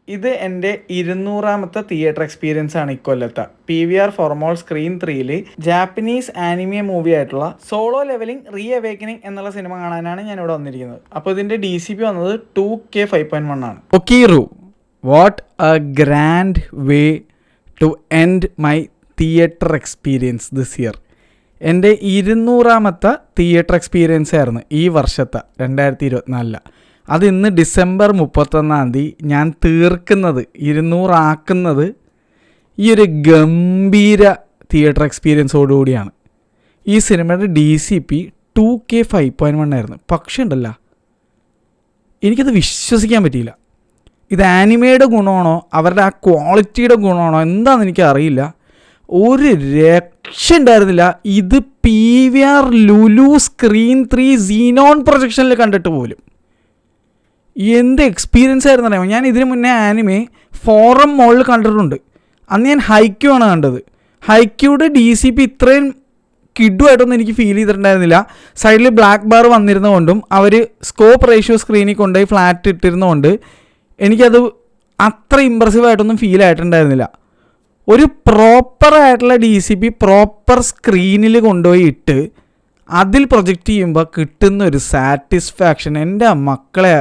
ഇത് എൻ്റെ 200ാമത്തെ തിയേറ്റർ എക്സ്പീരിയൻസ് ആണ് ഇക്കൊല്ലത്തെ. PVR ഫോർമോൾ സ്ക്രീൻ 3ൽ ജാപ്പനീസ് ആനിമെ മൂവി ആയിട്ടുള്ള സോളോ ലെവലിംഗ് റീ അവേക്കനിങ് എന്നുള്ള സിനിമ കാണാനാണ് ഞാൻ ഇവിടെ വന്നിരിക്കുന്നത്. അപ്പോൾ ഇതിൻ്റെ DCP വന്നത് 2K 5.1 ആണ്. ഒക്കീറു, what a grand way to end my theatre experience this year. എൻ്റെ 200ാമത്തെ തിയേറ്റർ എക്സ്പീരിയൻസ് ആയിരുന്നു ഈ വർഷത്തെ 2024. അത് ഇന്ന് ഡിസംബർ 31 ഞാൻ തീർക്കുന്നത്, 200 ആക്കുന്നത് ഈ ഒരു ഗംഭീര തിയേറ്റർ എക്സ്പീരിയൻസോടുകൂടിയാണ്. ഈ സിനിമയുടെ DCP 2K 5.1 ആയിരുന്നു. പക്ഷേ ഉണ്ടല്ലോ, എനിക്കത് വിശ്വസിക്കാൻ പറ്റിയില്ല. ഇത് ആനിമയുടെ ഗുണമാണോ അവരുടെ ആ ക്വാളിറ്റിയുടെ ഗുണമാണോ എന്താണെന്ന് എനിക്കറിയില്ല. ഒരു രക്ഷ ഉണ്ടായിരുന്നില്ല. ഇത് PVR ലുലു സ്ക്രീൻ 3 സീനോൺ പ്രൊജക്ഷനിൽ കണ്ടിട്ട് പോലും എന്ത് എക്സ്പീരിയൻസ് ആയിരുന്നു അറിയാമോ. ഞാൻ ഇതിന് മുന്നേ ആനിമെ ഫോറം മോളിൽ കണ്ടിട്ടുണ്ട്. അന്ന് ഞാൻ ഹൈക്യൂ ആണ് കണ്ടത്. ഹൈക്യൂടെ DCP ഇത്രയും കിഡുമായിട്ടൊന്നും എനിക്ക് ഫീൽ ചെയ്തിട്ടുണ്ടായിരുന്നില്ല. സൈഡിൽ ബ്ലാക്ക് ബാർ വന്നിരുന്നതുകൊണ്ടും അവർ സ്കോപ്പ് റേഷ്യോ സ്ക്രീനിൽ കൊണ്ടുപോയി ഫ്ലാറ്റ് ഇട്ടിരുന്നതുകൊണ്ട് എനിക്കത് അത്ര ഇമ്പ്രസീവായിട്ടൊന്നും ഫീൽ ആയിട്ടുണ്ടായിരുന്നില്ല. ഒരു പ്രോപ്പറായിട്ടുള്ള DCP പ്രോപ്പർ സ്ക്രീനിൽ കൊണ്ടുപോയി ഇട്ട് അതിൽ പ്രൊജക്റ്റ് ചെയ്യുമ്പോൾ കിട്ടുന്നൊരു സാറ്റിസ്ഫാക്ഷൻ, എൻ്റെ മക്കളെ,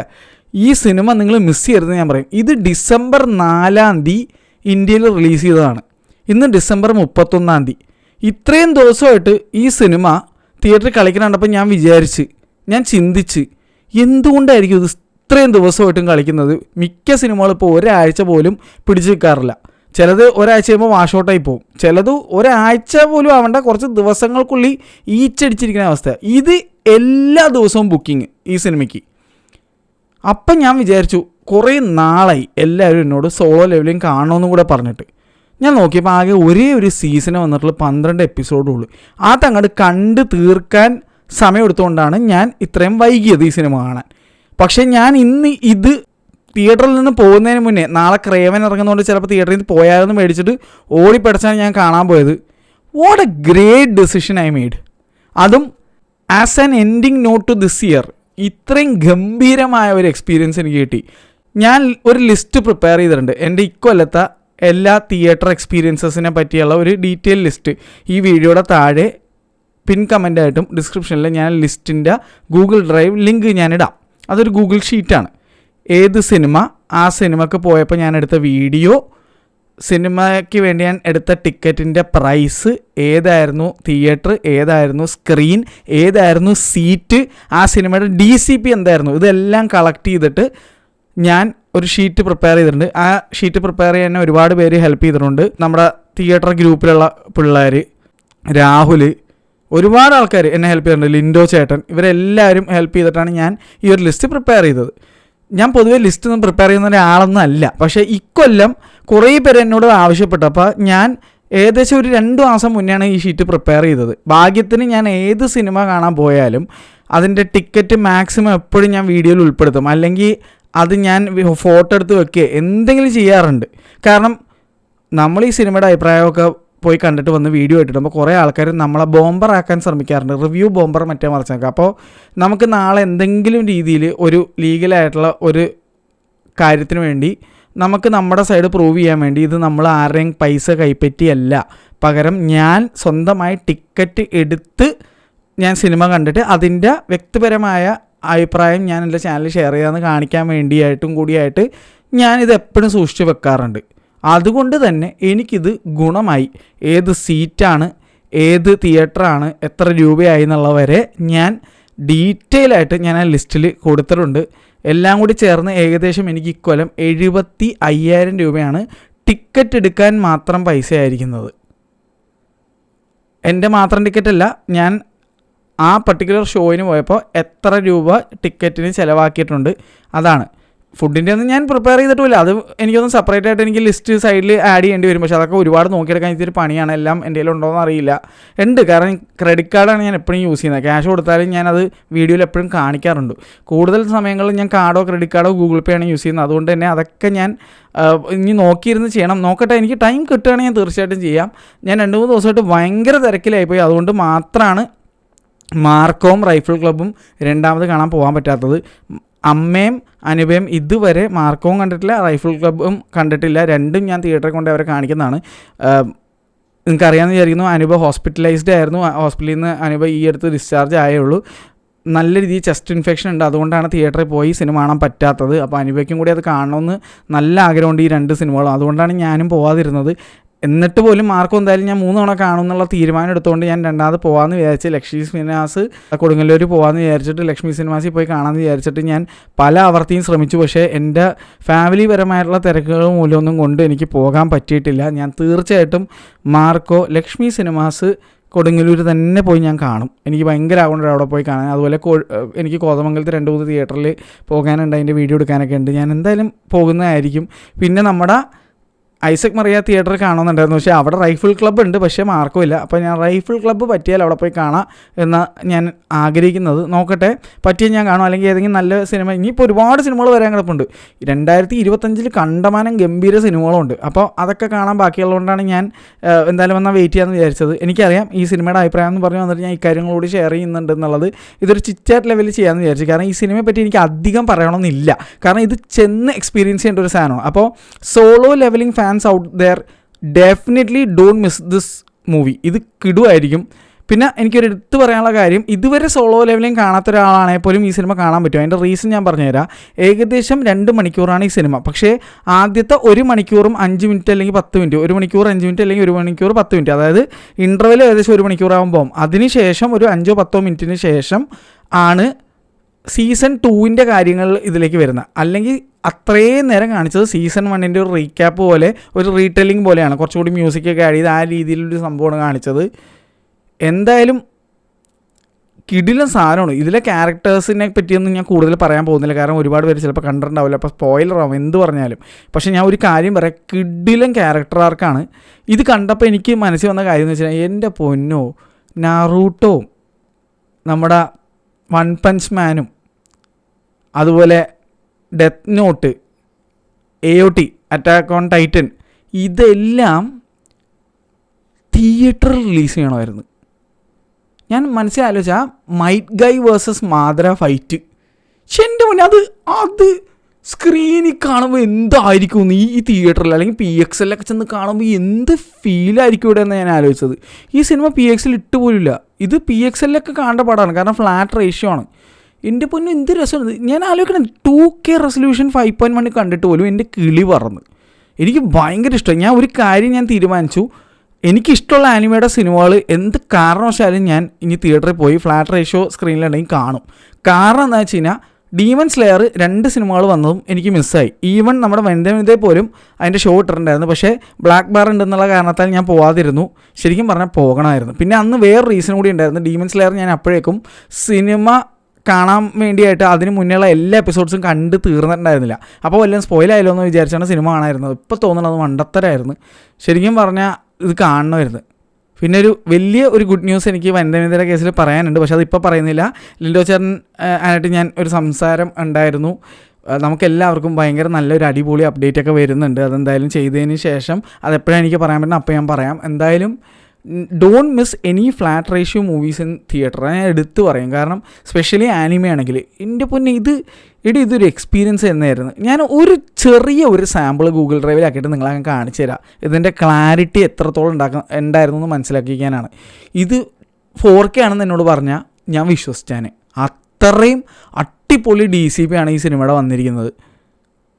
ഈ സിനിമ നിങ്ങൾ മിസ് ചെയ്യരുതെന്ന് ഞാൻ പറയും. ഇത് ഡിസംബർ 4 ഇന്ത്യയിൽ റിലീസ് ചെയ്തതാണ്. ഇന്ന് ഡിസംബർ 31. ഇത്രയും ദിവസമായിട്ട് ഈ സിനിമ തിയേറ്ററിൽ കളിക്കണുണ്ടപ്പോൾ ഞാൻ ചിന്തിച്ച് എന്തുകൊണ്ടായിരിക്കും ഇത് ഇത്രയും ദിവസമായിട്ടും കളിക്കുന്നത്. മിക്ക സിനിമകളും ഇപ്പോൾ ഒരാഴ്ച പോലും പിടിച്ചു നിൽക്കാറില്ല. ചിലത് ഒരാഴ്ച കഴിയുമ്പോൾ വാഷൗട്ടായി പോകും. ചിലത് ഒരാഴ്ച പോലും ആവേണ്ട, കുറച്ച് ദിവസങ്ങൾക്കുള്ളിൽ ഈച്ചടിച്ചിരിക്കുന്ന അവസ്ഥ. ഇത് എല്ലാ ദിവസവും ബുക്കിംഗ് ഈ സിനിമയ്ക്ക്. അപ്പം ഞാൻ വിചാരിച്ചു, കുറേ നാളായി എല്ലാവരും എന്നോട് സോളോ ലെവലിംഗ് കാണണമെന്നും കൂടെ പറഞ്ഞിട്ട്. ഞാൻ നോക്കിയപ്പോൾ ആകെ ഒരേ ഒരു സീസണ് വന്നിട്ടുള്ള 12 എപ്പിസോഡുള്ളൂ. അതങ്ങോട്ട് കണ്ട് തീർക്കാൻ സമയമെടുത്തുകൊണ്ടാണ് ഞാൻ ഇത്രയും വൈകിയത് ഈ സിനിമ കാണാൻ. പക്ഷേ ഞാൻ ഇന്ന് ഇത് തിയേറ്ററിൽ നിന്ന് പോകുന്നതിന് മുന്നേ, നാളെ ക്രേവൻ ഇറങ്ങുന്നതുകൊണ്ട് ചിലപ്പോൾ തിയേറ്ററിൽ നിന്ന് പോയാലെന്ന് മേടിച്ചിട്ട് ഓടിപ്പടച്ചാണ് ഞാൻ കാണാൻ പോയത്. What a great decision I made. അതും as an ending note to this year. ഇത്രയും ഗംഭീരമായ ഒരു എക്സ്പീരിയൻസ് എനിക്ക് കിട്ടി. ഞാൻ ഒരു ലിസ്റ്റ് പ്രിപ്പയർ ചെയ്തിട്ടുണ്ട്. എൻ്റെ ഇക്കൊല്ലത്തെ എല്ലാ തിയേറ്റർ എക്സ്പീരിയൻസസിനെ പറ്റിയുള്ള ഒരു ഡീറ്റെയിൽ ലിസ്റ്റ് ഈ വീഡിയോയുടെ താഴെ പിൻ കമൻ്റായിട്ടും ഡിസ്ക്രിപ്ഷനിൽ ഞാൻ ലിസ്റ്റിൻ്റെ ഗൂഗിൾ ഡ്രൈവ് ലിങ്ക് ഞാനിടാം. അതൊരു ഗൂഗിൾ ഷീറ്റാണ്. ഏത് സിനിമ, ആ സിനിമയ്ക്ക് പോയപ്പോൾ ഞാൻ എടുത്ത വീഡിയോ, സിനിമയ്ക്ക് വേണ്ടി ഞാൻ എടുത്ത ടിക്കറ്റിൻ്റെ പ്രൈസ്, ഏതായിരുന്നു തിയേറ്റർ, ഏതായിരുന്നു സ്ക്രീൻ, ഏതായിരുന്നു സീറ്റ്, ആ സിനിമയുടെ DCP എന്തായിരുന്നു, ഇതെല്ലാം കളക്ട് ചെയ്തിട്ട് ഞാൻ ഒരു ഷീറ്റ് പ്രിപ്പയർ ചെയ്തിട്ടുണ്ട്. ആ ഷീറ്റ് പ്രിപ്പയർ ചെയ്യാൻ ഒരുപാട് പേര് ഹെൽപ്പ് ചെയ്തിട്ടുണ്ട്. നമ്മുടെ തിയേറ്റർ ഗ്രൂപ്പിലുള്ള പിള്ളേർ, രാഹുൽ, ഒരുപാട് ആൾക്കാർ എന്നെ ഹെൽപ്പ് ചെയ്തിട്ടുണ്ട്. ലിൻഡോ ചേട്ടൻ, ഇവരെല്ലാവരും ഹെൽപ്പ് ചെയ്തിട്ടാണ് ഞാൻ ഈ ഒരു ലിസ്റ്റ് പ്രിപ്പയർ ചെയ്തത്. ഞാൻ പൊതുവേ ലിസ്റ്റ് ഒന്നും പ്രിപ്പയർ ചെയ്യുന്ന ഒരാളൊന്നും അല്ല. പക്ഷേ ഇക്കൊല്ലം കുറേ പേര് എന്നോട് ആവശ്യപ്പെട്ടു. അപ്പോൾ ഞാൻ ഏകദേശം ഒരു 2 മാസം മുന്നെയാണ് ഈ ഷീറ്റ് പ്രിപ്പയർ ചെയ്തത്. ഭാഗ്യത്തിന് ഞാൻ ഏത് സിനിമ കാണാൻ പോയാലും അതിൻ്റെ ടിക്കറ്റ് മാക്സിമം എപ്പോഴും ഞാൻ വീഡിയോയിൽ ഉൾപ്പെടുത്തും. അല്ലെങ്കിൽ അത് ഞാൻ ഫോട്ടോ എടുത്ത് വെക്കുക എന്തെങ്കിലും ചെയ്യാറുണ്ട്. കാരണം നമ്മൾ ഈ സിനിമയുടെ അഭിപ്രായമൊക്കെ പോയി കണ്ടിട്ട് വന്ന് വീഡിയോ ഇട്ടിടുമ്പോൾ കുറേ ആൾക്കാർ നമ്മളെ ബോംബറാക്കാൻ ശ്രമിക്കാറുണ്ട്. റിവ്യൂ ബോംബർ മറ്റേ മറിച്ചേക്കാം. അപ്പോൾ നമുക്ക് നാളെ എന്തെങ്കിലും രീതിയിൽ ഒരു ലീഗലായിട്ടുള്ള ഒരു കാര്യത്തിന് വേണ്ടി നമുക്ക് നമ്മുടെ സൈഡ് പ്രൂവ് ചെയ്യാൻ വേണ്ടി ഇത് നമ്മൾ ആരുടെയും പൈസ കൈപ്പറ്റിയല്ല, പകരം ഞാൻ സ്വന്തമായി ടിക്കറ്റ് എടുത്ത് ഞാൻ സിനിമ കണ്ടിട്ട് അതിൻ്റെ വ്യക്തിപരമായ അഭിപ്രായം ഞാൻ എൻ്റെ ചാനലിൽ ഷെയർ ചെയ്യാമെന്ന് കാണിക്കാൻ വേണ്ടിയായിട്ടും കൂടിയായിട്ട് ഞാനിത് എപ്പോഴും സൂക്ഷിച്ച് വെക്കാറുണ്ട്. അതുകൊണ്ട് തന്നെ എനിക്കിത് ഗുണമായി. ഏത് സീറ്റാണ്, ഏത് തിയേറ്ററാണ്, എത്ര രൂപയായി എന്നുള്ളവരെ ഞാൻ ഡീറ്റെയിൽ ആയിട്ട് ഞാൻ ആ ലിസ്റ്റിൽ കൊടുത്തിട്ടുണ്ട്. എല്ലാം കൂടി ചേർന്ന് ഏകദേശം എനിക്ക് ഇക്കൊല്ലം 75,000 രൂപയാണ് ടിക്കറ്റ് എടുക്കാൻ മാത്രം പൈസ ആയിരിക്കുന്നത്. എൻ്റെ മാത്രം ടിക്കറ്റല്ല, ഞാൻ ആ പർട്ടിക്കുലർ ഷോയിന് പോയപ്പോൾ എത്ര രൂപ ടിക്കറ്റിന് ചിലവാക്കിയിട്ടുണ്ട് അതാണ്. ഫുഡിൻ്റെ ഒന്നും ഞാൻ പ്രിപ്പയർ ചെയ്തിട്ടില്ല. അത് എനിക്കൊന്നും സെപ്പറേറ്റ് ആയിട്ട് എനിക്ക് ലിസ്റ്റ് സൈഡിൽ ആഡ് ചെയ്യേണ്ടി വരും. പക്ഷേ അതൊക്കെ ഒരുപാട് നോക്കിയെടുക്കാൻ ഇത്തിരി പണിയാണ്. എല്ലാം എൻ്റെ കയ്യിൽ ഉണ്ടോയെന്ന് അറിയില്ല. ഉണ്ട്, കാരണം ക്രെഡിറ്റ് കാർഡാണ് ഞാൻ എപ്പോഴും യൂസ് ചെയ്യുന്നത്. ക്യാഷ് കൊടുത്താലും ഞാനത് വീഡിയോയിൽ എപ്പോഴും കാണിക്കാറുണ്ട്. കൂടുതൽ സമയങ്ങളിൽ ഞാൻ കാർഡോ ക്രെഡിറ്റ് കാർഡോ ഗൂഗിൾ പേ ആണ് യൂസ് ചെയ്യുന്നത്. അതുകൊണ്ട് തന്നെ അതൊക്കെ ഞാൻ ഇനി നോക്കിയിരുന്ന് ചെയ്യണം. നോക്കട്ടെ, എനിക്ക് ടൈം കിട്ടുകയാണെങ്കിൽ ഞാൻ തീർച്ചയായിട്ടും ചെയ്യാം. ഞാൻ 2-3 ദിവസമായിട്ട് ഭയങ്കര തിരക്കിലായിപ്പോയി. അതുകൊണ്ട് മാത്രമാണ് മാർക്കോവും റൈഫിൾ ക്ലബ്ബും രണ്ടാമത് കാണാൻ പോകാൻ പറ്റാത്തത്. അമ്മയും അനുപയും ഇതുവരെ മാർക്കോവും കണ്ടിട്ടില്ല, റൈഫിൾ ക്ലബ്ബും കണ്ടിട്ടില്ല. രണ്ടും ഞാൻ തിയേറ്ററിൽ കൊണ്ട് അവരെ കാണിക്കുന്നതാണ്. നിങ്ങൾക്കറിയാമെന്ന് വിചാരിക്കുന്നു, അനുപ ഹോസ്പിറ്റലൈസ്ഡ് ആയിരുന്നു. ഹോസ്പിറ്റലിൽ നിന്ന് അനുപ ഈ അടുത്ത് ഡിസ്ചാർജ് ആയേ ഉള്ളൂ. നല്ല രീതിയിൽ ചെസ്റ്റ് ഇൻഫെക്ഷൻ ഉണ്ട്, അതുകൊണ്ടാണ് തിയേറ്ററിൽ പോയി സിനിമ കാണാൻ പറ്റാത്തത്. അപ്പോൾ അനുപയ്ക്കും കൂടി അത് കാണണമെന്ന് നല്ല ആഗ്രഹമുണ്ട് ഈ 2 സിനിമകളും. അതുകൊണ്ടാണ് ഞാനും പോകാതിരുന്നത്. എന്നിട്ട് പോലും മാർക്കോ എന്തായാലും ഞാൻ 3 തവണ കാണും എന്നുള്ള തീരുമാനം എടുത്തുകൊണ്ട് ഞാൻ രണ്ടാമത് പോകാമെന്ന് വിചാരിച്ച് ലക്ഷ്മി സിനിമാസ് കൊടുങ്ങല്ലൂർ പോകാമെന്ന് വിചാരിച്ചിട്ട് ലക്ഷ്മി സിനിമാസിൽ പോയി കാണാമെന്ന് വിചാരിച്ചിട്ട് ഞാൻ പല ആവർത്തിയും ശ്രമിച്ചു. പക്ഷേ എൻ്റെ ഫാമിലി പരമായിട്ടുള്ള തിരക്കുകൾ മൂലമൊന്നും കൊണ്ട് എനിക്ക് പോകാൻ പറ്റിയിട്ടില്ല. ഞാൻ തീർച്ചയായിട്ടും മാർക്കോ ലക്ഷ്മി സിനിമാസ് കൊടുങ്ങല്ലൂർ തന്നെ പോയി ഞാൻ കാണും. എനിക്ക് ഭയങ്കര ആഗ്രഹമുണ്ട് അവിടെ പോയി കാണാൻ. അതുപോലെ എനിക്ക് കോതമംഗലത്ത് 2-3 തിയേറ്ററിൽ പോകാനുണ്ട്, അതിൻ്റെ വീഡിയോ എടുക്കാനൊക്കെ ഉണ്ട്. ഞാൻ എന്തായാലും പോകുന്നതായിരിക്കും. പിന്നെ നമ്മുടെ ഐസക് മറിയ തിയേറ്ററിൽ കാണുന്നുണ്ടായിരുന്നു, പക്ഷേ അവിടെ റൈഫിൾ ക്ലബ്ബ് ഉണ്ട്, പക്ഷേ മാർക്കോ ഇല്ല. അപ്പോൾ ഞാൻ റൈഫിൾ ക്ലബ്ബ് പറ്റിയാൽ അവിടെ പോയി കാണാം എന്ന് ഞാൻ ആഗ്രഹിക്കുന്നത്. നോക്കട്ടെ, പറ്റിയാൽ ഞാൻ കാണും. അല്ലെങ്കിൽ ഏതെങ്കിലും നല്ല സിനിമ, ഇനിയിപ്പോൾ ഒരുപാട് സിനിമകൾ വരാൻ കിടപ്പുണ്ട്. 2025 കണ്ടമാനം ഗംഭീര സിനിമകളുണ്ട്. അപ്പോൾ അതൊക്കെ കാണാൻ ബാക്കിയുള്ളതുകൊണ്ടാണ് ഞാൻ എന്തായാലും വന്നാൽ വെയിറ്റ് ചെയ്യാമെന്ന് വിചാരിച്ചത്. എനിക്കറിയാം ഈ സിനിമയുടെ അഭിപ്രായം എന്ന് പറഞ്ഞു വന്നിട്ട് ഞാൻ ഇക്കാര്യങ്ങളോട് ഷെയർ ചെയ്യുന്നുണ്ട് എന്നുള്ളത്. ഇതൊരു ചിറ്റാറ്റ് ലെവലിൽ ചെയ്യാമെന്ന് വിചാരിച്ചു. കാരണം ഈ സിനിമയെ പറ്റി എനിക്ക് അധികം പറയണമെന്നില്ല, കാരണം ഇത് ചെന്ന് എക്സ്പീരിയൻസ് ചെയ്യേണ്ട ഒരു സാധനമാണ്. അപ്പോൾ Solo Leveling fans out there definitely don't miss this movie. ഇത് കിടുവായിരിക്കും. പിന്നെ എനിക്കൊരു എടുത്ത് പറയാനുള്ള കാര്യം, ഇതുവരെ സോളോ ലെവലിംഗ് കാണാത്ത ഒരാളാണെങ്കിൽ പോലും ഈ സിനിമ കാണാൻ പറ്റും. അതിൻ്റെ റീസൺ ഞാൻ പറഞ്ഞുതരാം. ഏകദേശം 2 മണിക്കൂറാണ് ഈ സിനിമ. പക്ഷേ ആദ്യത്തെ 1 മണിക്കൂറും 5 മിനിറ്റ് അല്ലെങ്കിൽ 10 മിനിറ്റ്, 1 മണിക്കൂർ 5 മിനിറ്റ് അല്ലെങ്കിൽ 1 മണിക്കൂർ 10 മിനിറ്റ്, അതായത് ഇൻ്റർവെൽ ഏകദേശം 1 മണിക്കൂറാകുമ്പോൾ അതിനുശേഷം ഒരു 5-10 മിനിറ്റിന് ശേഷം ആണ് സീസൺ 2ൻ്റെ കാര്യങ്ങൾ ഇതിലേക്ക് വരുന്നത്. അല്ലെങ്കിൽ അത്രയും നേരം കാണിച്ചത് സീസൺ 1ൻ്റെ ഒരു റീക്യാപ്പ് പോലെ, ഒരു റീടെല്ലിംഗ് പോലെയാണ്. കുറച്ചുകൂടി മ്യൂസിക്കൊക്കെ ആഡ് ചെയ്ത് ആ രീതിയിലൊരു സംഭവമാണ് കാണിച്ചത്. എന്തായാലും കിടിലൻ സാധനമാണ്. ഇതിലെ ക്യാരക്ടേഴ്സിനെ പറ്റിയൊന്നും ഞാൻ കൂടുതൽ പറയാൻ പോകുന്നില്ല, കാരണം ഒരുപാട് പേര് ചിലപ്പോൾ കണ്ടിട്ടുണ്ടാവില്ല, അപ്പോൾ സ്പോയിലറാവും എന്ത് പറഞ്ഞാലും. പക്ഷേ ഞാൻ ഒരു കാര്യം പറയാം, കിടിലൻ ക്യാരക്ടർ ആർക്കാണ്. ഇത് കണ്ടപ്പോൾ എനിക്ക് മനസ്സിൽ വന്ന കാര്യം എന്ന് വെച്ചാൽ, എൻ്റെ പൊന്നോ, നാറൂട്ടോവും നമ്മുടെ വൺ പഞ്ച് മാനും അതുപോലെ Death Note, AOT Attack on Titan, ഇതെല്ലാം തിയേറ്ററിൽ റിലീസ് ചെയ്യണമായിരുന്നു. ഞാൻ മനസ്സിലാലോചിച്ചാൽ Might Guy versus Madara fight, പക്ഷെ എൻ്റെ മുന്നേ അത് സ്ക്രീനിൽ കാണുമ്പോൾ എന്തായിരിക്കും ഈ തിയേറ്ററിൽ അല്ലെങ്കിൽ PXL ചെന്ന് കാണുമ്പോൾ എന്ത് ഫീലായിരിക്കും ഇവിടെ എന്ന് ഞാൻ ആലോചിച്ചത്. ഈ സിനിമ PXL ഇട്ട് പോലില്ല. ഇത് PXL കാണേണ്ട പാടാണ്, കാരണം ഫ്ലാറ്റ് റേഷ്യോ ആണ്. എൻ്റെ പൊന്നു എന്ത് രസമാണ്. ഞാൻ ആലോചിക്കണം, 2K റെസൊല്യൂഷൻ 5.1 കണ്ടിട്ട് പോലും എൻ്റെ കിളി പറന്ന്. എനിക്ക് ഭയങ്കര ഇഷ്ടമായി. ഞാൻ ഒരു കാര്യം ഞാൻ തീരുമാനിച്ചു, എനിക്കിഷ്ടമുള്ള ആനിമയുടെ സിനിമകൾ എന്ത് കാരണവശാലും ഞാൻ ഇനി തിയേറ്ററിൽ പോയി ഫ്ലാറ്റ് റേഷ്യോ സ്ക്രീനിലുണ്ടെങ്കിൽ കാണും. കാരണം എന്താ വെച്ച് കഴിഞ്ഞാൽ, ഡീമൺ സ്ലെയർ 2 സിനിമകൾ വന്നതും എനിക്ക് മിസ്സായി. ഈവൻ നമ്മുടെ വെന്തേ പോലും അതിൻ്റെ ഷോ ഇട്ടിട്ടുണ്ടായിരുന്നു, പക്ഷേ ബ്ലാക്ക് ബാർ ഉണ്ടെന്നുള്ള കാരണത്താൽ ഞാൻ പോകാതിരുന്നു. ശരിക്കും പറഞ്ഞാൽ പോകണമായിരുന്നു. പിന്നെ അന്ന് വേറെ റീസൺ കൂടി ഉണ്ടായിരുന്നു. ഡീമൺ സ്ലെയർ ഞാൻ അപ്പോഴേക്കും സിനിമ കാണാൻ വേണ്ടിയായിട്ട് അതിന് മുന്നേയുള്ള എല്ലാ എപ്പിസോഡ്സും കണ്ട് തീർന്നിട്ടുണ്ടായിരുന്നില്ല. അപ്പോൾ വല്ലതും സ്പോയിലായല്ലോ എന്ന് വിചാരിച്ചാണ് സിനിമ കാണാമായിരുന്നത്. ഇപ്പോൾ തോന്നുന്നത് മണ്ടത്തരായിരുന്നു. ശരിക്കും പറഞ്ഞാൽ ഇത് കാണണമായിരുന്നു. പിന്നെ ഒരു ഗുഡ് ന്യൂസ് എനിക്ക് വനിതയുടെ കേസിൽ പറയാനുണ്ട്, പക്ഷേ അതിപ്പോൾ പറയുന്നില്ല. ലിൻഡോ ചേട്ടൻ ആയിട്ട് ഞാൻ ഒരു സംസാരം ഉണ്ടായിരുന്നു. നമുക്കെല്ലാവർക്കും ഭയങ്കര നല്ലൊരു അടിപൊളി അപ്ഡേറ്റ് ഒക്കെ വരുന്നുണ്ട്. അതെന്തായാലും ചെയ്തതിന് ശേഷം അതെപ്പോഴാണ് എനിക്ക് പറയാൻ പറ്റുന്നത് അപ്പോൾ ഞാൻ പറയാം. എന്തായാലും don't miss any flat ratio movies in theatre, ഞാൻ എടുത്ത് പറയും. കാരണം സ്പെഷ്യലി ആനിമ ആണെങ്കിൽ എൻ്റെ പൊന്നെ ഇതൊരു എക്സ്പീരിയൻസ് തന്നെയായിരുന്നു. ഞാൻ ഒരു ചെറിയ സാമ്പിൾ ഗൂഗിൾ ഡ്രൈവിലാക്കിയിട്ട് നിങ്ങളെ കാണിച്ചു തരാം. ഇതിൻ്റെ ക്ലാരിറ്റി എത്രത്തോളം ഉണ്ടായിരുന്നു എന്ന് മനസ്സിലാക്കിക്കാനാണ്. ഇത് 4K ആണെന്ന് എന്നോട് പറഞ്ഞാൽ ഞാൻ വിശ്വസിച്ചാൻ. അത്രയും അടിപൊളി DCP ആണ് ഈ സിനിമയുടെ വന്നിരിക്കുന്നത്.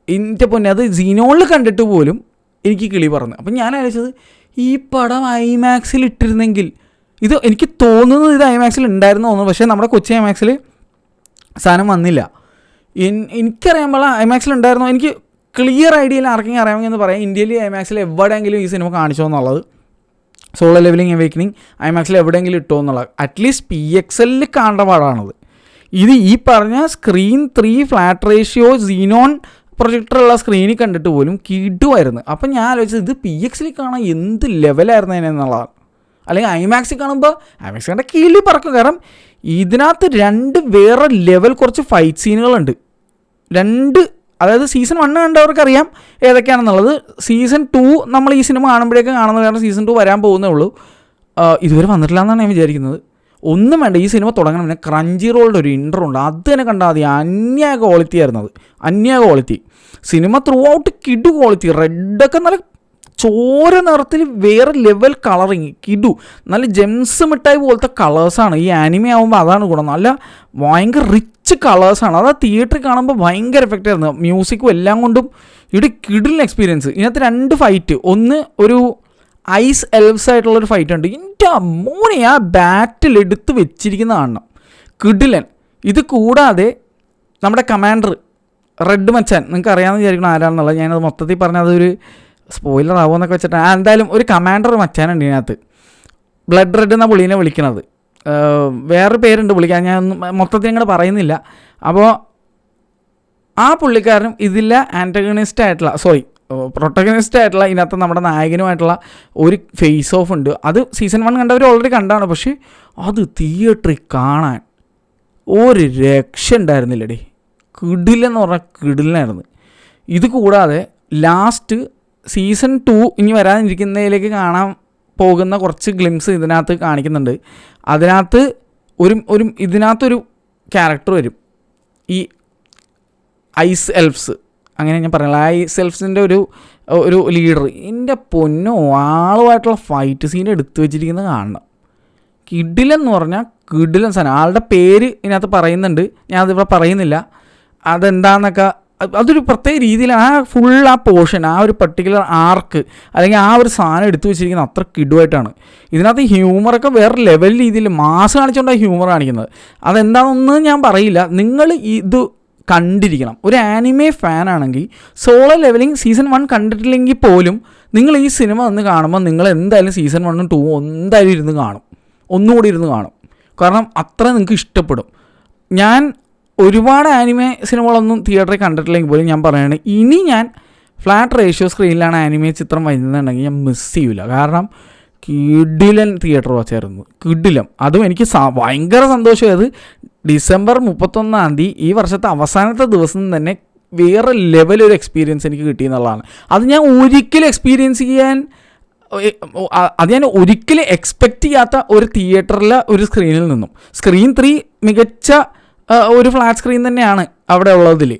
എൻ്റെ പൊന്നെ, അത് സീനോളിൽ കണ്ടിട്ട് പോലും എനിക്ക് കിളി പറഞ്ഞു. അപ്പം ഞാൻ ആലോചിച്ചത്, ഈ പടം IMAX-ൽ ഇട്ടിരുന്നെങ്കിൽ, ഇത് എനിക്ക് തോന്നുന്നത് ഇത് IMAX-ൽ ഉണ്ടായിരുന്നു തോന്നുന്നു, പക്ഷേ നമ്മുടെ കൊച്ചി IMAX-ൽ സാധനം വന്നില്ല. എനിക്കറിയാമ്പോൾ IMAX-ൽ ഉണ്ടായിരുന്നു. എനിക്ക് ക്ലിയർ ഐഡിയയിൽ ആർക്കെങ്കിലും അറിയാമെന്ന് പറയാം, ഇന്ത്യയിൽ IMAX-ൽ എവിടെയെങ്കിലും ഈ സിനിമ കാണിച്ചോ എന്നുള്ളത്. സോളോ ലെവലിംഗ് അവേക്കനിങ് IMAX-ൽ എവിടെയെങ്കിലും ഇട്ടോ എന്നുള്ളത്. അറ്റ്ലീസ്റ്റ് PXL കാണേണ്ട പാടാണത്. ഇത് ഈ പറഞ്ഞ സ്ക്രീൻ 3 ഫ്ലാറ്റ് റേഷ്യോ സീനോൺ പ്രൊജക്ടറുള്ള സ്ക്രീനിൽ കണ്ടിട്ട് പോലും കിടുമായിരുന്നു. അപ്പം ഞാൻ ആലോചിച്ചത്, ഇത് PXL കാണാൻ എന്ത് ലെവലായിരുന്നു അതിനെന്നുള്ളതാണ്. അല്ലെങ്കിൽ IMAX-ൽ കാണുമ്പോൾ IMAX കണ്ട കിളി പറക്കും. കാരണം ഇതിനകത്ത് 2 വേറെ ലെവൽ കുറച്ച് ഫൈറ്റ് സീനുകളുണ്ട്. 2, അതായത് സീസൺ 1 കണ്ടവർക്കറിയാം ഏതൊക്കെയാണെന്നുള്ളത്. സീസൺ 2 നമ്മൾ ഈ സിനിമ കാണുമ്പോഴേക്കും കാണുന്നത്, കാരണം സീസൺ 2 വരാൻ പോകുന്നേ ഉള്ളൂ. ഇതുവരെ വന്നിട്ടില്ല എന്നാണ് ഞാൻ വിചാരിക്കുന്നത്. ഒന്നും വേണ്ട, ഈ സിനിമ തുടങ്ങണം പിന്നെ ക്രഞ്ചി റോളിൻ്റെ ഒരു ഇൻട്രോ ഉണ്ട്, അത് തന്നെ കണ്ടാൽ മതി. അന്യായ ക്വാളിറ്റി ആയിരുന്നു അത്, അന്യായ ക്വാളിറ്റി. സിനിമ ത്രൂ ഔട്ട് കിഡു ക്വാളിറ്റി. റെഡൊക്കെ നല്ല ചോര നിറത്തിൽ വേറെ ലെവൽ കളറിങ്, കിഡു നല്ല ജെംസ് മിഠായി പോലത്തെ കളേഴ്സാണ്. ഈ ആനിമേ ആകുമ്പോൾ അതാണ് ഗുണം, നല്ല ഭയങ്കര റിച്ച് കളേഴ്സാണ്. അത് തിയേറ്ററിൽ കാണുമ്പോൾ ഭയങ്കര എഫക്റ്റ് ആയിരുന്നു. മ്യൂസിക്കും എല്ലാം കൊണ്ടും ഇവിടെ കിഡിലിന് എക്സ്പീരിയൻസ്. ഇതിനകത്ത് 2 ഫൈറ്റ്, ഒന്ന് ഒരു ഐസ് എൽവ്സ് ആയിട്ടുള്ളൊരു ഫൈറ്റ് ഉണ്ട്. എൻ്റെ മോനെ ആ ബാറ്റിൽ എടുത്ത് വെച്ചിരിക്കുന്ന കാണണം, കിഡിലൻ. ഇത് കൂടാതെ നമ്മുടെ കമാൻഡർ റെഡ് മച്ചാൻ, നിങ്ങൾക്ക് അറിയാമെന്ന് വിചാരിക്കണം ആരാണെന്നുള്ളത്. ഞാനത് മൊത്തത്തിൽ പറഞ്ഞാൽ അതൊരു സ്പോയിലർ ആവുമെന്നൊക്കെ വെച്ചിട്ട് എന്തായാലും ഒരു കമാൻഡർ മച്ചാനുണ്ട് ഇതിനകത്ത്. ബ്ലഡ് റെഡ് എന്നാണ് പുള്ളീനെ വിളിക്കണത്. വേറൊരു പേരുണ്ട് വിളിക്കാൻ, ഞാൻ മൊത്തത്തിൽ ഇങ്ങോട്ട് പറയുന്നില്ല. അപ്പോൾ ആ പുള്ളിക്കാരനും ഇതിലെ പ്രൊട്ടഗണിസ്റ്റ് ആയിട്ടുള്ള ഇതിനകത്ത് നമ്മുടെ നായകനുമായിട്ടുള്ള ഒരു ഫേസ് ഓഫ് ഉണ്ട്. അത് സീസൺ 1 കണ്ടവർ ഓൾറെഡി കണ്ടാണ്. പക്ഷേ അത് തിയേറ്ററിൽ കാണാൻ ഒരു രക്ഷ ഉണ്ടായിരുന്നില്ലടി. കിടിലെന്ന് പറഞ്ഞാൽ കിടിലനായിരുന്നു. ഇത് കൂടാതെ ലാസ്റ്റ് സീസൺ 2 ഇനി വരാനിരിക്കുന്നതിലേക്ക് കാണാൻ പോകുന്ന കുറച്ച് ഗ്ലിംസ് ഇതിനകത്ത് കാണിക്കുന്നുണ്ട്. അതിനകത്ത് ഇതിനകത്തൊരു ക്യാരക്ടർ വരും, ഈ ഐസ് എൽഫ്സ്, അങ്ങനെ ഞാൻ പറഞ്ഞില്ല, ഐസ് എൽഫ്സിൻ്റെ ഒരു ലീഡർ. എൻ്റെ പൊന്നോ, ആളുമായിട്ടുള്ള ഫൈറ്റ് സീൻ എടുത്തു വെച്ചിരിക്കുന്നത് കാണണം. കിഡിലെന്ന് പറഞ്ഞാൽ കിഡിലൻ സാധനം. ആളുടെ പേര് ഇതിനകത്ത് പറയുന്നുണ്ട്, ഞാനതിവിടെ പറയുന്നില്ല അതെന്താണെന്നൊക്കെ. അതൊരു പ്രത്യേക രീതിയിലാണ് ആ പോർഷൻ, ആ ഒരു പർട്ടിക്കുലർ ആർക്ക് അല്ലെങ്കിൽ ആ ഒരു സാധനം എടുത്തു വെച്ചിരിക്കുന്നത് അത്ര കിടുവായിട്ടാണ്. ഇതിനകത്ത് ഹ്യൂമറൊക്കെ വേറെ ലെവൽ രീതിയിൽ മാസ് കാണിച്ചുകൊണ്ടാണ് ഹ്യൂമർ കാണിക്കുന്നത്. അതെന്താണെന്ന് ഞാൻ പറയില്ല, നിങ്ങൾ ഇത് കണ്ടിരിക്കണം. ഒരു ആനിമേ ഫാനാണെങ്കിൽ സോളോ ലെവലിംഗ് സീസൺ 1 കണ്ടിട്ടില്ലെങ്കിൽ പോലും നിങ്ങൾ ഈ സിനിമ ഒന്ന് കാണുമ്പോൾ നിങ്ങൾ എന്തായാലും സീസൺ 1ഉം 2ഉം എന്തായാലും ഇരുന്ന് കാണും, ഒന്നുകൂടി ഇരുന്ന് കാണും. കാരണം അത്ര നിങ്ങൾക്ക് ഇഷ്ടപ്പെടും. ഞാൻ ഒരുപാട് ആനിമേ സിനിമകളൊന്നും തിയേറ്ററിൽ കണ്ടിട്ടില്ലെങ്കിൽ പോലും ഞാൻ പറയുകയാണ്, ഇനി ഞാൻ ഫ്ലാറ്റ് റേഷ്യോ സ്ക്രീനിലാണ് ആനിമേ ചിത്രം വരുന്നുണ്ടെങ്കിൽ ഞാൻ മിസ് ചെയ്യില്ല. കാരണം കിടിലൻ തിയേറ്റർ വാച്ചായിരുന്നു, കിടിലം. അതും എനിക്ക് ഭയങ്കര സന്തോഷമായത് ഡിസംബർ 31 ഈ വർഷത്തെ അവസാനത്തെ ദിവസം തന്നെ വേറെ ലെവൽ ഒരു എക്സ്പീരിയൻസ് എനിക്ക് കിട്ടിയെന്നുള്ളതാണ്. അത് ഞാൻ ഒരിക്കലും എക്സ്പെക്റ്റ് ചെയ്യാത്ത ഒരു തിയേറ്ററിലെ ഒരു സ്ക്രീനിൽ നിന്നും. സ്ക്രീൻ 3 മികച്ച ഒരു ഫ്ലാറ്റ് സ്ക്രീൻ തന്നെയാണ് അവിടെ ഉള്ളതിൽ.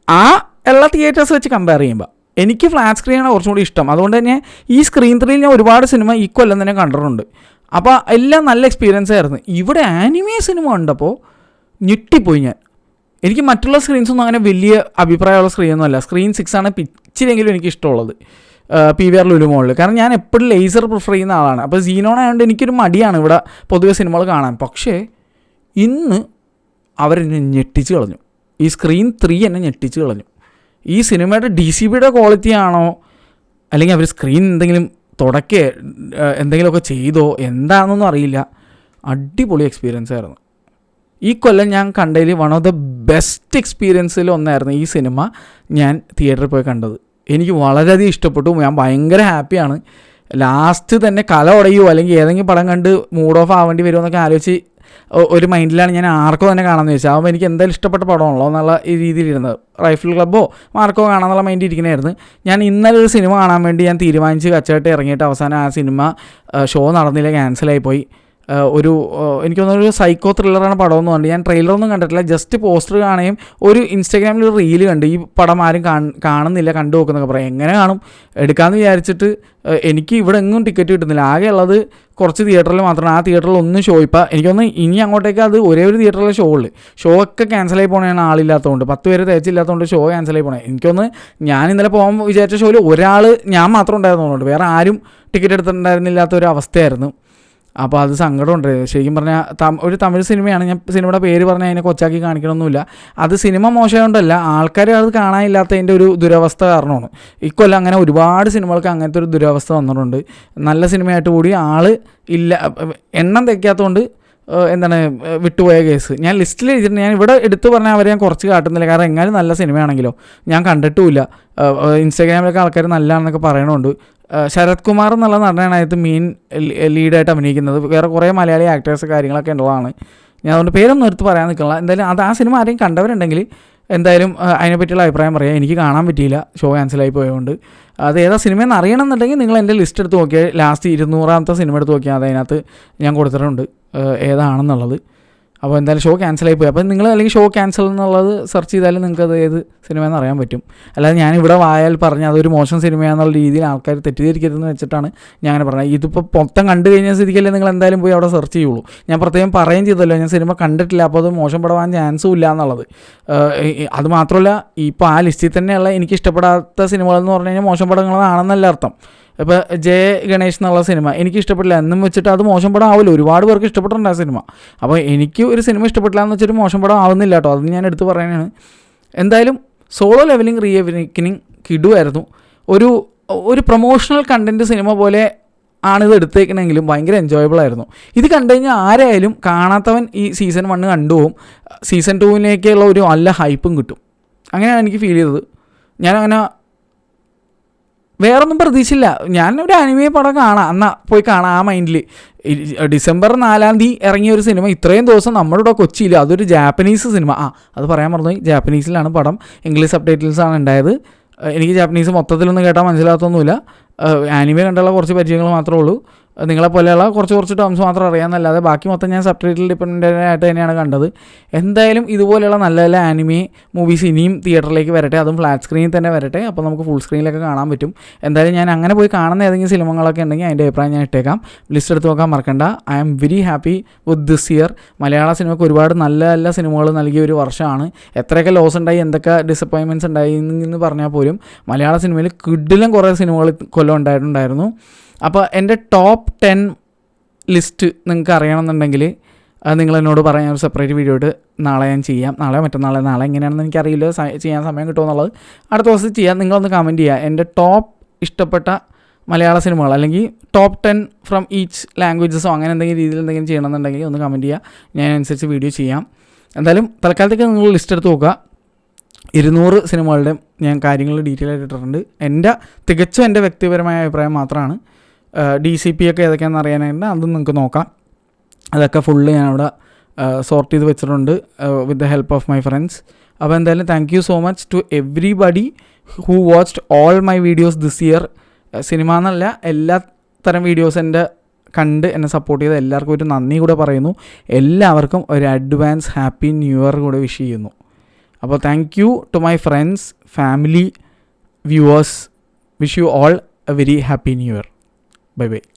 ആ എല്ലാ തിയേറ്റേഴ്സ് വെച്ച് കമ്പയർ ചെയ്യുമ്പോൾ എനിക്ക് ഫ്ലാറ്റ് സ്ക്രീനാണ് കുറച്ചും കൂടി ഇഷ്ടം. അതുകൊണ്ട് തന്നെ ഈ സ്ക്രീൻ 3 ഞാൻ ഒരുപാട് സിനിമ ഈ കൊല്ലം തന്നെ കണ്ടിട്ടുണ്ട്. അപ്പോൾ എല്ലാം നല്ല എക്സ്പീരിയൻസ് ആയിരുന്നു. ഇവിടെ ആനിമേ സിനിമ കണ്ടപ്പോൾ ഞെട്ടിപ്പോയി ഞാൻ. എനിക്ക് മറ്റുള്ള സ്ക്രീൻസൊന്നും അങ്ങനെ വലിയ അഭിപ്രായമുള്ള സ്ക്രീനൊന്നും അല്ല. സ്ക്രീൻ 6 ആണ് പിച്ചിലെങ്കിലും എനിക്ക് ഇഷ്ടമുള്ളത് PVR ലുലു മോളിൽ. കാരണം ഞാൻ എപ്പോഴും ലേസർ പ്രിഫർ ചെയ്യുന്ന ആളാണ്. അപ്പോൾ സീനോൺ ആയതുകൊണ്ട് എനിക്കൊരു മടിയാണ് ഇവിടെ പൊതുവെ സിനിമകൾ കാണാൻ. പക്ഷേ ഇന്ന് അവരെന്നെ ഞെട്ടിച്ച് കളഞ്ഞു. ഈ സ്ക്രീൻ 3 എന്നെ ഞെട്ടിച്ച് കളഞ്ഞു. ഈ സിനിമയുടെ DCPയുടെ ക്വാളിറ്റി ആണോ അല്ലെങ്കിൽ അവർ സ്ക്രീൻ എന്തെങ്കിലും എന്തെങ്കിലുമൊക്കെ ചെയ്തോ എന്താണെന്നൊന്നും അറിയില്ല. അടിപൊളി എക്സ്പീരിയൻസ് ആയിരുന്നു. ഈ കൊല്ലം ഞാൻ കണ്ടതിൽ വൺ ഓഫ് ദ ബെസ്റ്റ് എക്സ്പീരിയൻസിൽ ഒന്നായിരുന്നു ഈ സിനിമ ഞാൻ തിയേറ്ററിൽ പോയി കണ്ടത്. എനിക്ക് വളരെയധികം ഇഷ്ടപ്പെട്ടു. ഞാൻ ഭയങ്കര ഹാപ്പിയാണ്. ലാസ്റ്റ് തന്നെ കല ഉടയുമോ അല്ലെങ്കിൽ ഏതെങ്കിലും പടം കണ്ട് മൂഡ് ഓഫ് ആവേണ്ടി വരുമോ എന്നൊക്കെ ആലോചിച്ച് ഒരു മൈൻഡിലാണ് ഞാൻ ആർക്കോ തന്നെ കാണാമെന്ന് ചോദിച്ചത്. ആകുമ്പോൾ എനിക്ക് എന്തായാലും ഇഷ്ടപ്പെട്ട പടമാണല്ലോ എന്നുള്ള ഈ രീതിയിലിരുന്നത്. റൈഫിൾ ക്ലബ്ബോ മാർക്കോ കാണാമെന്നുള്ള മൈൻഡ് ഇരിക്കണമായിരുന്നു. ഞാൻ ഇന്നലെ ഒരു സിനിമ കാണാൻ വേണ്ടി ഞാൻ തീരുമാനിച്ച് കച്ചവടം ഇറങ്ങിയിട്ട് അവസാനം ആ സിനിമ ഷോ നടന്നില്ല, ക്യാൻസലായിപ്പോയി. എനിക്ക് തോന്നുന്നു ഒരു സൈക്കോ ത്രില്ലറാണ് പടമെന്ന് പറഞ്ഞു. ഞാൻ ട്രെയിലറൊന്നും കണ്ടിട്ടില്ല, ജസ്റ്റ് പോസ്റ്റർ കാണുകയും ഒരു ഇൻസ്റ്റാഗ്രാമിൽ ഒരു റീല് കണ്ട് ഈ പടം ആരും കാണുന്നില്ല, കണ്ടു നോക്കുന്നൊക്കെ പറയാം. എങ്ങനെ കാണും എടുക്കാമെന്ന് വിചാരിച്ചിട്ട് എനിക്ക് ഇവിടെ എങ്ങും ടിക്കറ്റ് കിട്ടുന്നില്ല. ആകെ ഉള്ളത് കുറച്ച് തിയേറ്ററിൽ മാത്രമാണ്. ആ തിയേറ്ററിൽ ഒന്നും ഷോ ഇപ്പോൾ എനിക്കൊന്ന് ഇനി അങ്ങോട്ടേക്ക് അത് ഒരേ ഒരു തിയേറ്ററിലെ ഷോ ഉള്ളു. ഷോ ഒക്കെ ക്യാൻസലായി പോകണതാണ് ആളില്ലാത്തതുകൊണ്ട്. 10 പേര് തേച്ചില്ലാത്തതുകൊണ്ട് ഷോ ക്യാൻസലായി പോകണേ. എനിക്കൊന്ന് ഞാൻ ഇന്നലെ പോകാൻ വിചാരിച്ച ഷോയിൽ ഞാൻ മാത്രം ഉണ്ടായിരുന്നുകൊണ്ട് വേറെ ആരും ടിക്കറ്റ് എടുത്തിട്ടുണ്ടായിരുന്നില്ലാത്തൊരു അവസ്ഥയായിരുന്നു. അപ്പോൾ അത് സങ്കടമുണ്ട് ശരിക്കും പറഞ്ഞാൽ. ഒരു തമിഴ് സിനിമയാണ്, ഞാൻ സിനിമയുടെ പേര് പറഞ്ഞാൽ അതിനെ കൊച്ചാക്കി കാണിക്കണമൊന്നുമില്ല. അത് സിനിമ മോശമായതുകൊണ്ടല്ല, ആൾക്കാർ അത് കാണാനില്ലാത്തതിൻ്റെ ഒരു ദുരവസ്ഥ കാരണമാണ്. ഇക്കൊല്ലം അങ്ങനെ ഒരുപാട് സിനിമകൾക്ക് അങ്ങനത്തെ ഒരു ദുരവസ്ഥ വന്നിട്ടുണ്ട്. നല്ല സിനിമയായിട്ട് കൂടി ഇല്ല, എണ്ണം തെക്കാത്തതുകൊണ്ട് വിട്ടുപോയ കേസ് ഞാൻ ലിസ്റ്റിൽ എഴുതിയിട്ടുണ്ട്. ഞാൻ ഇവിടെ എടുത്ത് പറഞ്ഞാൽ അവരെ ഞാൻ കുറച്ച് കാട്ടുന്നില്ല, കാരണം എങ്ങാനും നല്ല സിനിമയാണെങ്കിലോ ഞാൻ കണ്ടിട്ടുമില്ല. ഇൻസ്റ്റാഗ്രാമിലൊക്കെ ആൾക്കാർ നല്ലതാണെന്നൊക്കെ പറയണുണ്ട്. ശരത് കുമാർ എന്നുള്ള നടനാണ് അതിനകത്ത് മെയിൻ ലീഡായിട്ട് അഭിനയിക്കുന്നത്. വേറെ കുറേ മലയാളി ആക്ടേഴ്സ് കാര്യങ്ങളൊക്കെ ഉള്ളതാണ്. ഞാൻ അതുകൊണ്ട് പേരൊന്നും എടുത്ത് പറയാൻ നിൽക്കില്ല. എന്തായാലും ആ സിനിമ ആരെയും കണ്ടവരുണ്ടെങ്കിൽ എന്തായാലും അതിനെപ്പറ്റിയുള്ള അഭിപ്രായം പറയാം. എനിക്ക് കാണാൻ പറ്റിയില്ല, ഷോ ക്യാൻസലായി പോയതുകൊണ്ട്. അത് ഏതാ സിനിമയെന്ന് അറിയണമെന്നുണ്ടെങ്കിൽ നിങ്ങൾ എൻ്റെ ലിസ്റ്റ് എടുത്ത് നോക്കിയാൽ ലാസ്റ്റ് 200ാമത്തെ സിനിമ എടുത്ത് നോക്കിയാൽ അതിനകത്ത് ഞാൻ കൊടുത്തിട്ടുണ്ട് ഏതാണെന്നുള്ളത്. അപ്പോൾ എന്തായാലും ഷോ ക്യാൻസലായി പോയി. അപ്പോൾ നിങ്ങൾ അല്ലെങ്കിൽ ഷോ ക്യാൻസൽ എന്നുള്ളത് സെർച്ച് ചെയ്താലും നിങ്ങൾക്ക് അത് ഏത് സിനിമയെന്ന് അറിയാൻ പറ്റും. അല്ലാതെ ഞാനിവിടെ വായാൽ പറഞ്ഞ് അതൊരു മോശം സിനിമയാണെന്നുള്ള രീതിയിൽ ആൾക്കാർ തെറ്റിദ്ധരിക്കരുതെന്ന് വെച്ചിട്ടാണ് ഞാൻ അങ്ങനെ പറഞ്ഞത്. ഇതിപ്പോൾ മൊത്തം കണ്ടു കഴിഞ്ഞ സ്ഥിതിക്കല്ലേ നിങ്ങൾ എന്തായാലും പോയി അവിടെ സെർച്ച് ചെയ്യുള്ളൂ. ഞാൻ പ്രത്യേകം പറയുകയും ചെയ്തല്ലോ, ഞാൻ സിനിമ കണ്ടിട്ടില്ല, അപ്പോൾ അത് മോശം പെടാൻ ചാൻസും ഇല്ല എന്നുള്ളത്. അത് മാത്രമല്ല, ഇപ്പോൾ ആ ലിസ്റ്റിൽ തന്നെയുള്ള എനിക്ക് ഇഷ്ടപ്പെടാത്ത സിനിമകളെന്ന് പറഞ്ഞു കഴിഞ്ഞാൽ മോശം പടങ്ങളാണെന്നല്ല അർത്ഥം. ഇപ്പോൾ ജയ ഗണേഷ് എന്നുള്ള സിനിമ എനിക്ക് ഇഷ്ടപ്പെട്ടില്ല എന്നും വെച്ചിട്ട് അത് മോശം പടം ആവില്ല. ഒരുപാട് പേർക്ക് ഇഷ്ടപ്പെട്ടിട്ടുണ്ട് ആ സിനിമ. അപ്പോൾ എനിക്ക് ഒരു സിനിമ ഇഷ്ടപ്പെട്ടില്ല എന്ന് വെച്ചിട്ട് മോശം പടം ആവുന്നില്ല കേട്ടോ, അത് ഞാൻ എടുത്ത് പറയാനാണ്. എന്തായാലും സോളോ ലെവലിംഗ് റീ അവേക്കനിങ് കിടുവായിരുന്നു. ഒരു പ്രൊമോഷണൽ കണ്ടൻറ്റ് സിനിമ പോലെ ആണിത് എടുത്തേക്കണമെങ്കിലും ഭയങ്കര എൻജോയബിൾ ആയിരുന്നു. ഇത് കണ്ടു കഴിഞ്ഞാൽ ആരായാലും കാണാത്തവൻ ഈ സീസൺ 1 കണ്ടുപോകും. സീസൺ 2 ഒരു നല്ല ഹൈപ്പും കിട്ടും. അങ്ങനെയാണ് എനിക്ക് ഫീൽ ചെയ്തത്. ഞാനങ്ങനെ വേറൊന്നും പ്രതീക്ഷയില്ല. ഞാനൊരു അനിമേ പടം എന്നാൽ പോയി കാണാം ആ മൈൻഡിൽ. ഡിസംബർ 4 ഇറങ്ങിയ ഒരു സിനിമ ഇത്രയും ദിവസം നമ്മുടെ ഇവിടെ കൊച്ചിയിൽ, അതൊരു ജാപ്പനീസ് സിനിമ. അത് പറയാൻ മറന്നുപോയി, ജാപ്പനീസിലാണ് പടം, ഇംഗ്ലീഷ് സബ്ടൈറ്റിൽസാണ് ഉണ്ടായത്. എനിക്ക് ജാപ്പനീസ് മൊത്തത്തിലൊന്നും കേട്ടാൽ മനസ്സിലാകത്തൊന്നുമില്ല. ആനിമേ കണ്ടുള്ള കുറച്ച് പരിചയങ്ങൾ മാത്രമേ ഉള്ളൂ. നിങ്ങളെപ്പോലെയുള്ള കുറച്ച് ടേംസ് മാത്രം അറിയാമെന്നല്ലാതെ ബാക്കി മൊത്തം ഞാൻ സബ്ടൈറ്റിൽ ഡിപ്പെൻഡൻ്റ് ആയിട്ട് തന്നെയാണ് കണ്ടത്. എന്തായാലും ഇതുപോലെയുള്ള നല്ല നല്ല ആനിമേ മൂവീസ് ഇനിയും തിയേറ്ററിലേക്ക് വരട്ടെ, അതും ഫ്ലാറ്റ് സ്ക്രീനിൽ തന്നെ വരട്ടെ. അപ്പോൾ നമുക്ക് ഫുൾ സ്ക്രീനിലൊക്കെ കാണാൻ പറ്റും. എന്തായാലും ഞാൻ അങ്ങനെ പോയി കാണുന്ന ഏതെങ്കിലും സിനിമകളൊക്കെ ഉണ്ടെങ്കിൽ അതിൻ്റെ അഭിപ്രായം ഞാൻ ഇട്ടേക്കാം. ലിസ്റ്റ് എടുത്ത് നോക്കാൻ മറക്കണ്ട. I am very happy with this year. Malayala സിനിമയ്ക്ക് ഒരുപാട് നല്ല നല്ല സിനിമകൾ നൽകിയ ഒരു വർഷമാണ്. എത്രയൊക്കെ ലോസ് ഉണ്ടായി, എന്തൊക്കെ ഡിസപ്പോയിൻമെൻറ്റ്സ് ഉണ്ടായി എന്ന് പറഞ്ഞാൽ പോലും മലയാള സിനിമയിൽ കിടിലം കുറേ സിനിമകൾ കൊല്ലം ഉണ്ടായിട്ടുണ്ടായിരുന്നു. അപ്പോൾ എൻ്റെ ടോപ്പ് 10 ലിസ്റ്റ് നിങ്ങൾക്ക് അറിയണമെന്നുണ്ടെങ്കിൽ നിങ്ങൾ എന്നോട് പറയാൻ ഒരു സെപ്പറേറ്റ് വീഡിയോ ആയിട്ട് നാളെ ഞാൻ ചെയ്യാം. നാളെ എങ്ങനെയാണെന്ന് എനിക്കറിയില്ല, ചെയ്യാൻ സമയം കിട്ടുമോ എന്നുള്ളത്. അടുത്ത ദിവസം ചെയ്യാം. നിങ്ങളൊന്ന് കമൻറ്റ് ചെയ്യുക എൻ്റെ ടോപ്പ് ഇഷ്ടപ്പെട്ട മലയാള സിനിമകൾ, അല്ലെങ്കിൽ ടോപ്പ് 10 ഫ്രം ഈച്ച് ലാംഗ്വേജസോ അങ്ങനെ എന്തെങ്കിലും രീതിയിൽ എന്തെങ്കിലും ചെയ്യണമെന്നുണ്ടെങ്കിൽ ഒന്ന് കമൻറ്റ് ചെയ്യുക. ഞാൻ അനുസരിച്ച് വീഡിയോ ചെയ്യാം. എന്തായാലും തൽക്കാലത്തേക്ക് നിങ്ങൾ ലിസ്റ്റ് എടുത്ത് നോക്കുക. 200 സിനിമകളുടെ ഞാൻ കാര്യങ്ങൾ ഡീറ്റെയിൽ ആയിട്ട് ഇട്ടിട്ടുണ്ട്. തികച്ചും എൻ്റെ വ്യക്തിപരമായ അഭിപ്രായം മാത്രമാണ്. DCP ഒക്കെ ഏതൊക്കെയാണെന്ന് അറിയാനായിട്ട് അതും നിങ്ങൾക്ക് നോക്കാം. അതൊക്കെ ഫുള്ള് ഞാനവിടെ സോർട്ട് ചെയ്ത് വെച്ചിട്ടുണ്ട് with the help of my friends. അപ്പോൾ എന്തായാലും thank you so much to everybody who watched all my videos this year. Cinema എന്നല്ല, എല്ലാ തരം വീഡിയോസ് കണ്ട് എന്നെ സപ്പോർട്ട് ചെയ്ത എല്ലാവർക്കും ഒരു നന്ദി കൂടെ പറയുന്നു. എല്ലാവർക്കും ഒരു അഡ്വാൻസ് ഹാപ്പി ന്യൂ ഇയർ കൂടെ വിഷ് ചെയ്യുന്നു. അപ്പോൾ thank you to my friends, family, viewers. Wish you all a very happy new year. Bye bye.